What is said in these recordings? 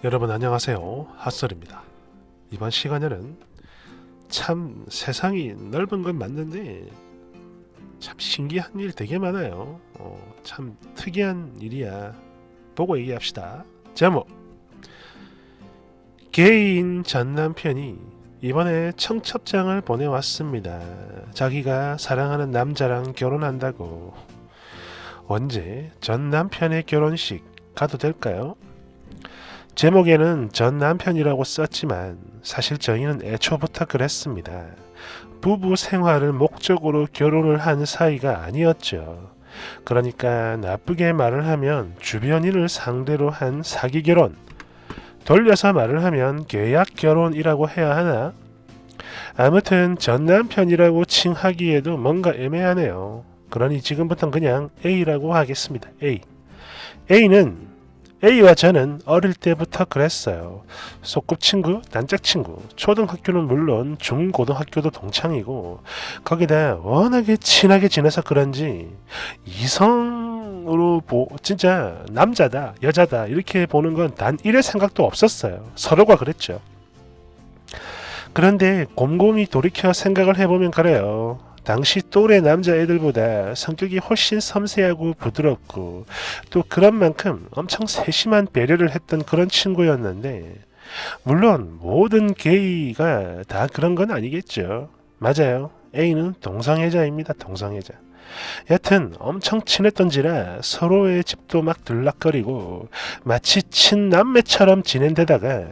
여러분 안녕하세요. 핫설입니다. 이번 시간에는 참 세상이 넓은 건 맞는데 참 신기한 일 되게 많아요. 참 특이한 일이야. 보고 얘기합시다. 제목: 개인 전 남편이 이번에 청첩장을 보내왔습니다. 자기가 사랑하는 남자랑 결혼한다고. 언제 전 남편의 결혼식 가도 될까요? 제목에는 전 남편이라고 썼지만 사실 저희는 애초부터 그랬습니다. 부부 생활을 목적으로 결혼을 한 사이가 아니었죠. 그러니까 나쁘게 말을 하면 주변인을 상대로 한 사기 결혼, 돌려서 말을 하면 계약 결혼이라고 해야 하나? 아무튼 전 남편이라고 칭하기에도 뭔가 애매하네요. 그러니 지금부터 그냥 A라고 하겠습니다. A와 저는 어릴 때부터 그랬어요. 소꿉친구, 단짝친구, 초등학교는 물론 중고등학교도 동창이고, 거기다 워낙에 친하게 지내서 그런지 이성으로 진짜 남자다, 여자다 이렇게 보는 건 단 1의 생각도 없었어요. 서로가 그랬죠. 그런데 곰곰이 돌이켜 생각을 해보면 그래요. 당시 또래 남자애들보다 성격이 훨씬 섬세하고 부드럽고 또 그런 만큼 엄청 세심한 배려를 했던 그런 친구였는데, 물론 모든 게이가 다 그런 건 아니겠죠. 맞아요. A는 동성애자입니다. 동성애자. 여튼 엄청 친했던지라 서로의 집도 막 들락거리고 마치 친남매처럼 지낸 데다가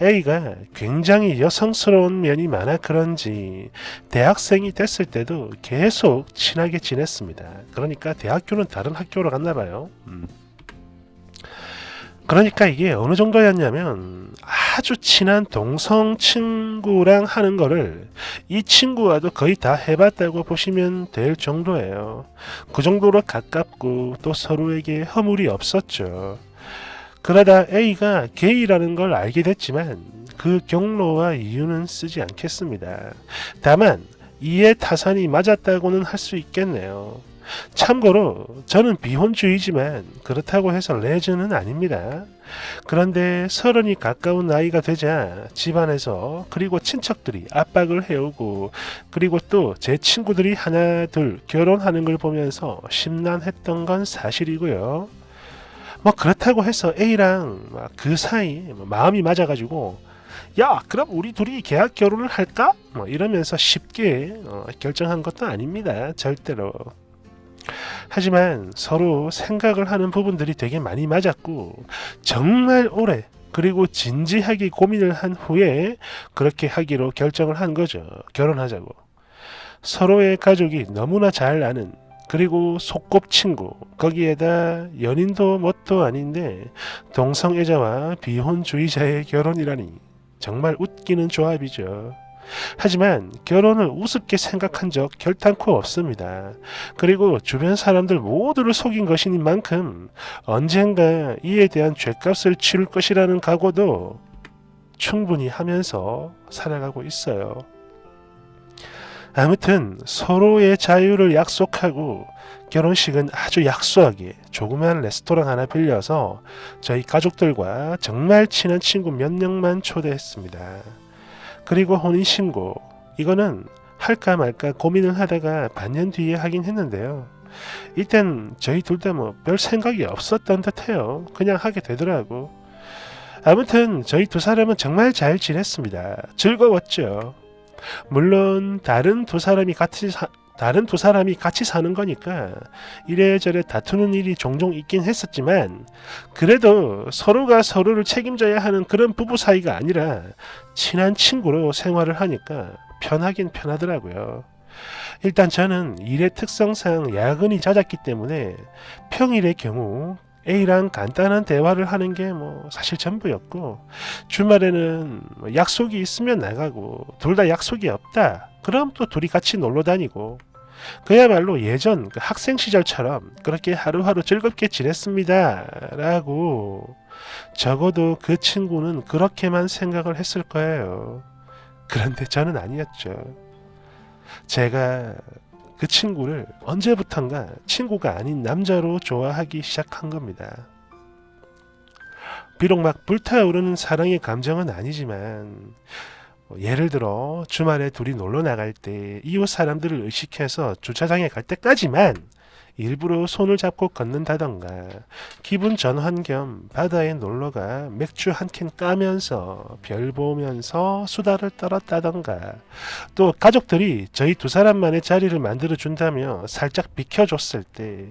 A가 굉장히 여성스러운 면이 많아 그런지 대학생이 됐을 때도 계속 친하게 지냈습니다. 그러니까 대학교는 다른 학교로 갔나 봐요. 그러니까 이게 어느 정도였냐면 아주 친한 동성 친구랑 하는 거를 이 친구와도 거의 다 해봤다고 보시면 될 정도예요. 그 정도로 가깝고 또 서로에게 허물이 없었죠. 그러다 A가 게이라는 걸 알게 됐지만 그 경로와 이유는 쓰지 않겠습니다. 다만 이해 타산이 맞았다고는 할 수 있겠네요. 참고로 저는 비혼주의지만 그렇다고 해서 레즈는 아닙니다. 그런데 30이 가까운 나이가 되자 집안에서 그리고 친척들이 압박을 해오고, 그리고 또 제 친구들이 하나 둘 결혼하는 걸 보면서 심란했던 건 사실이고요. 뭐 그렇다고 해서 A랑 그 사이 마음이 맞아가지고 야 그럼 우리 둘이 계약 결혼을 할까? 뭐 이러면서 쉽게 결정한 것도 아닙니다. 절대로. 하지만 서로 생각을 하는 부분들이 되게 많이 맞았고 정말 오래 그리고 진지하게 고민을 한 후에 그렇게 하기로 결정을 한 거죠. 결혼하자고. 서로의 가족이 너무나 잘 아는, 그리고 소꿉친구, 거기에다 연인도 뭣도 아닌데 동성애자와 비혼주의자의 결혼이라니 정말 웃기는 조합이죠. 하지만 결혼을 우습게 생각한 적 결단코 없습니다. 그리고 주변 사람들 모두를 속인 것인 만큼 언젠가 이에 대한 죗값을 치를 것이라는 각오도 충분히 하면서 살아가고 있어요. 아무튼 서로의 자유를 약속하고 결혼식은 아주 약소하게 조그만 레스토랑 하나 빌려서 저희 가족들과 정말 친한 친구 몇 명만 초대했습니다. 그리고 혼인신고, 이거는 할까 말까 고민을 하다가 반년 뒤에 하긴 했는데요. 이땐 저희 둘 다 뭐 별 생각이 없었던 듯해요. 그냥 하게 되더라고. 아무튼 저희 두 사람은 정말 잘 지냈습니다. 즐거웠죠. 물론 다른 두 사람이 같이 사는 거니까 이래저래 다투는 일이 종종 있긴 했었지만, 그래도 서로가 서로를 책임져야 하는 그런 부부 사이가 아니라 친한 친구로 생활을 하니까 편하긴 편하더라고요. 일단 저는 일의 특성상 야근이 잦았기 때문에 평일의 경우 A랑 간단한 대화를 하는 게 뭐 사실 전부였고, 주말에는 약속이 있으면 나가고 둘 다 약속이 없다 그럼 또 둘이 같이 놀러 다니고, 그야말로 예전 그 학생 시절처럼 그렇게 하루하루 즐겁게 지냈습니다 라고. 적어도 그 친구는 그렇게만 생각을 했을 거예요. 그런데 저는 아니었죠. 제가 그 친구를 언제부턴가 친구가 아닌 남자로 좋아하기 시작한 겁니다. 비록 막 불타오르는 사랑의 감정은 아니지만 예를 들어 주말에 둘이 놀러 나갈 때 이웃 사람들을 의식해서 주차장에 갈 때까지만 일부러 손을 잡고 걷는다던가 기분 전환 겸 바다에 놀러가 맥주 한 캔 까면서 별 보면서 수다를 떨었다던가 또 가족들이 저희 두 사람만의 자리를 만들어 준다며 살짝 비켜줬을 때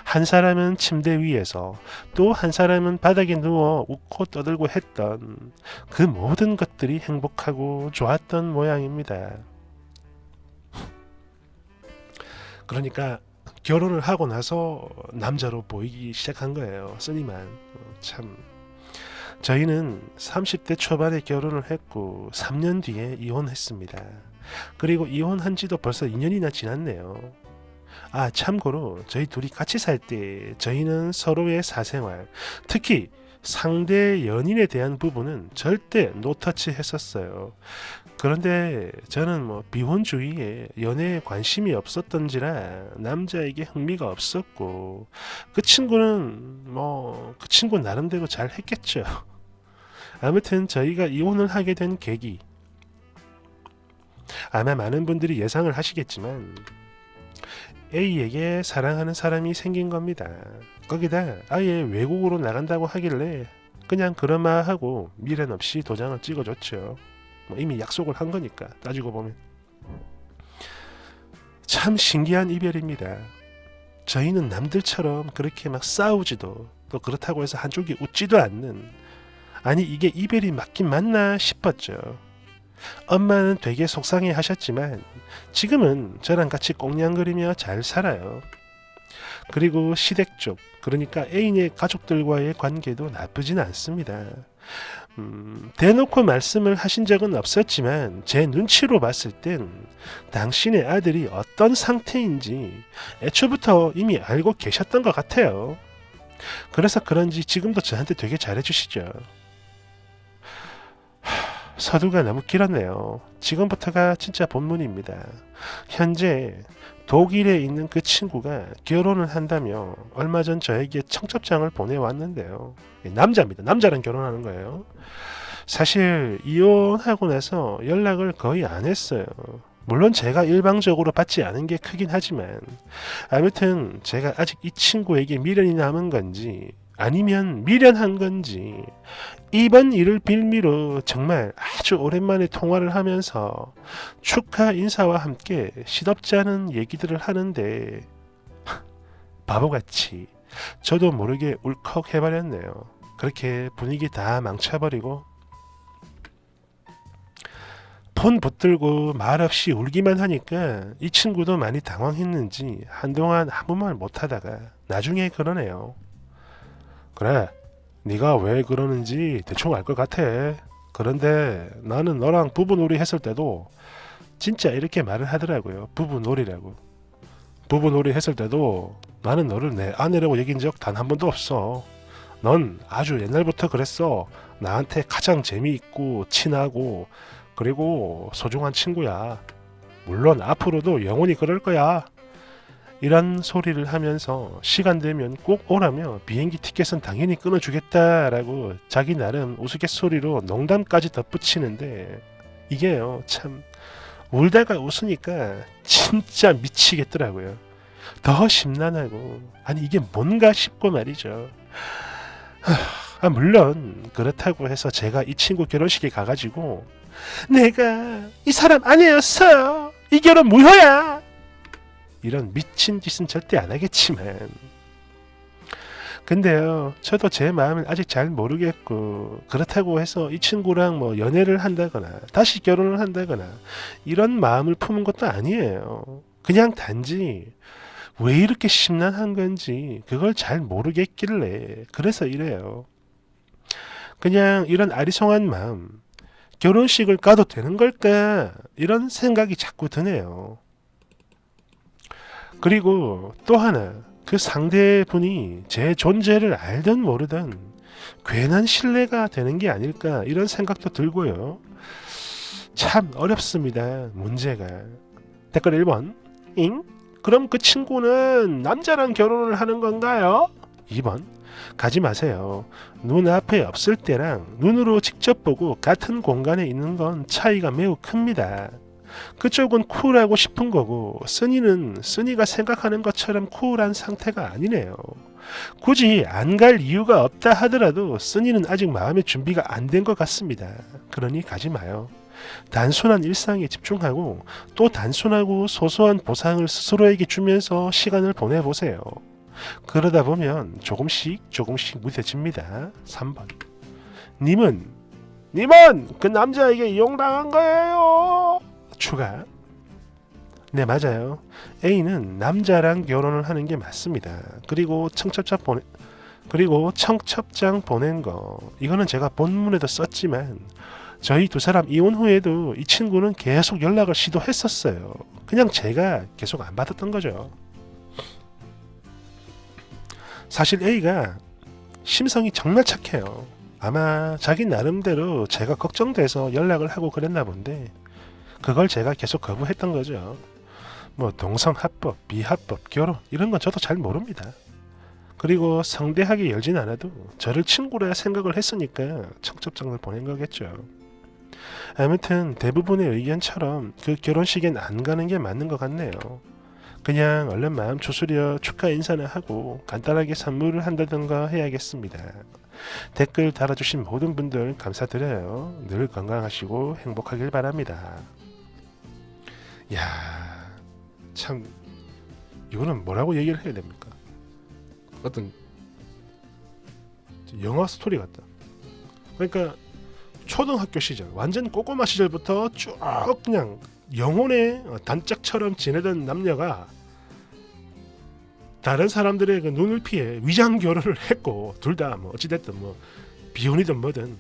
한 사람은 침대 위에서 또 한 사람은 바닥에 누워 웃고 떠들고 했던 그 모든 것들이 행복하고 좋았던 모양입니다. 그러니까 결혼을 하고 나서 남자로 보이기 시작한 거예요. 쓰니만. 참. 저희는 30대 초반에 결혼을 했고 3년 뒤에 이혼했습니다. 그리고 이혼한 지도 벌써 2년이나 지났네요. 아, 참고로 저희 둘이 같이 살 때 저희는 서로의 사생활, 특히 상대 연인에 대한 부분은 절대 노터치 했었어요. 그런데 저는 뭐 비혼주의에 연애에 관심이 없었던지라 남자에게 흥미가 없었고 그 친구는 뭐 그 친구 나름대로 잘 했겠죠. 아무튼 저희가 이혼을 하게 된 계기, 아마 많은 분들이 예상을 하시겠지만 A에게 사랑하는 사람이 생긴 겁니다. 거기다 아예 외국으로 나간다고 하길래 그냥 그러마하고 미련 없이 도장을 찍어줬죠. 뭐 이미 약속을 한 거니까 따지고 보면. 참 신기한 이별입니다. 저희는 남들처럼 그렇게 막 싸우지도 또 그렇다고 해서 한쪽이 웃지도 않는, 아니 이게 이별이 맞긴 맞나 싶었죠. 엄마는 되게 속상해 하셨지만 지금은 저랑 같이 꽁냥거리며 잘 살아요. 그리고 시댁 쪽, 그러니까 애인의 가족들과의 관계도 나쁘진 않습니다. 대놓고 말씀을 하신 적은 없었지만 제 눈치로 봤을 땐 당신의 아들이 어떤 상태인지 애초부터 이미 알고 계셨던 것 같아요. 그래서 그런지 지금도 저한테 되게 잘해주시죠. 서두가 너무 길었네요. 지금부터가 진짜 본문입니다. 현재 독일에 있는 그 친구가 결혼을 한다며 얼마 전 저에게 청첩장을 보내왔는데요. 남자입니다. 남자랑 결혼하는 거예요. 사실 이혼하고 나서 연락을 거의 안 했어요. 물론 제가 일방적으로 받지 않은 게 크긴 하지만 아무튼 제가 아직 이 친구에게 미련이 남은 건지 아니면 미련한 건지 이번 일을 빌미로 정말 아주 오랜만에 통화를 하면서 축하 인사와 함께 시덥지 않은 얘기들을 하는데 바보같이 저도 모르게 울컥 해버렸네요. 그렇게 분위기 다 망쳐버리고 폰 붙들고 말없이 울기만 하니까 이 친구도 많이 당황했는지 한동안 아무 말 못하다가 나중에 그러네요. 그래, 네가 왜 그러는지 대충 알 것 같아. 그런데 나는 너랑 부부놀이 했을 때도 진짜 이렇게 말을 하더라고요. 부부놀이라고. 부부놀이 했을 때도 나는 너를 내 아내라고 얘기한 적 단 한 번도 없어. 넌 아주 옛날부터 그랬어. 나한테 가장 재미있고 친하고 그리고 소중한 친구야. 물론 앞으로도 영원히 그럴 거야. 이런 소리를 하면서 시간 되면 꼭 오라며 비행기 티켓은 당연히 끊어주겠다라고 자기 나름 우스갯소리로 농담까지 덧붙이는데 이게요 참 울다가 웃으니까 진짜 미치겠더라고요. 더 심란하고 아니 이게 뭔가 싶고 말이죠. 물론 그렇다고 해서 제가 이 친구 결혼식에 가가지고 내가 이 사람 아니었어, 이 결혼 무효야, 이런 미친 짓은 절대 안 하겠지만 근데요 저도 제 마음을 아직 잘 모르겠고 그렇다고 해서 이 친구랑 뭐 연애를 한다거나 다시 결혼을 한다거나 이런 마음을 품은 것도 아니에요. 그냥 단지 왜 이렇게 심란한 건지 그걸 잘 모르겠길래 그래서 이래요. 그냥 이런 아리송한 마음, 결혼식을 가도 되는 걸까 이런 생각이 자꾸 드네요. 그리고 또 하나, 그 상대분이 제 존재를 알든 모르든 괜한 신뢰가 되는 게 아닐까 이런 생각도 들고요. 참 어렵습니다. 문제가. 댓글 1번 잉? 그럼 그 친구는 남자랑 결혼을 하는 건가요? 2번 가지 마세요. 눈앞에 없을 때랑 눈으로 직접 보고 같은 공간에 있는 건 차이가 매우 큽니다. 그쪽은 쿨하고 싶은 거고 쓰니가 생각하는 것처럼 쿨한 상태가 아니네요. 굳이 안 갈 이유가 없다 하더라도 쓰니는 아직 마음의 준비가 안 된 것 같습니다. 그러니 가지 마요. 단순한 일상에 집중하고 또 단순하고 소소한 보상을 스스로에게 주면서 시간을 보내보세요. 그러다 보면 조금씩 무뎌집니다. 3번. 님은 그 남자에게 이용당한 거예요. 추가. 네, 맞아요. A는 남자랑 결혼을 하는 게 맞습니다. 그리고 청첩장 보낸 거 이거는 제가 본문에도 썼지만 저희 두 사람 이혼 후에도 이 친구는 계속 연락을 시도했었어요. 그냥 제가 계속 안 받았던 거죠. 사실 A가 심성이 정말 착해요. 아마 자기 나름대로 제가 걱정돼서 연락을 하고 그랬나 본데 그걸 제가 계속 거부했던 거죠. 뭐 동성합법, 비합법, 결혼 이런 건 저도 잘 모릅니다. 그리고 성대하게 열진 않아도 저를 친구라 생각을 했으니까 청첩장을 보낸 거겠죠. 아무튼 대부분의 의견처럼 그 결혼식엔 안 가는 게 맞는 것 같네요. 그냥 얼른 마음 추스려 축하 인사나 하고 간단하게 선물을 한다던가 해야겠습니다. 댓글 달아주신 모든 분들 감사드려요. 늘 건강하시고 행복하길 바랍니다. 야, 참 이거는 뭐라고 얘기를 해야 됩니까? 어떤 영화 스토리 같다. 그러니까 초등학교 시절 완전 꼬꼬마 시절부터 쭉 그냥 영혼의 단짝처럼 지내던 남녀가 다른 사람들의 그 눈을 피해 위장 결혼을 했고 둘 다 뭐 어찌됐든 뭐 비혼이든 뭐든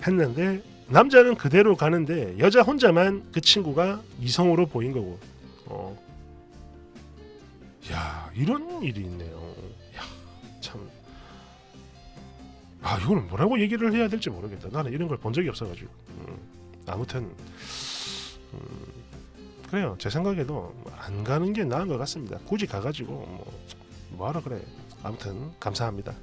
했는데 남자는 그대로 가는데 여자 혼자만 그 친구가 이성으로 보인 거고. 야, 이런 일이 있네요. 야, 참. 아, 이거는 뭐라고 얘기를 해야 될지 모르겠다. 나는 이런 걸 본 적이 없어가지고. 아무튼 그래요. 제 생각에도 안 가는 게 나은 것 같습니다. 굳이 가가지고 뭐하러 그래. 아무튼 감사합니다.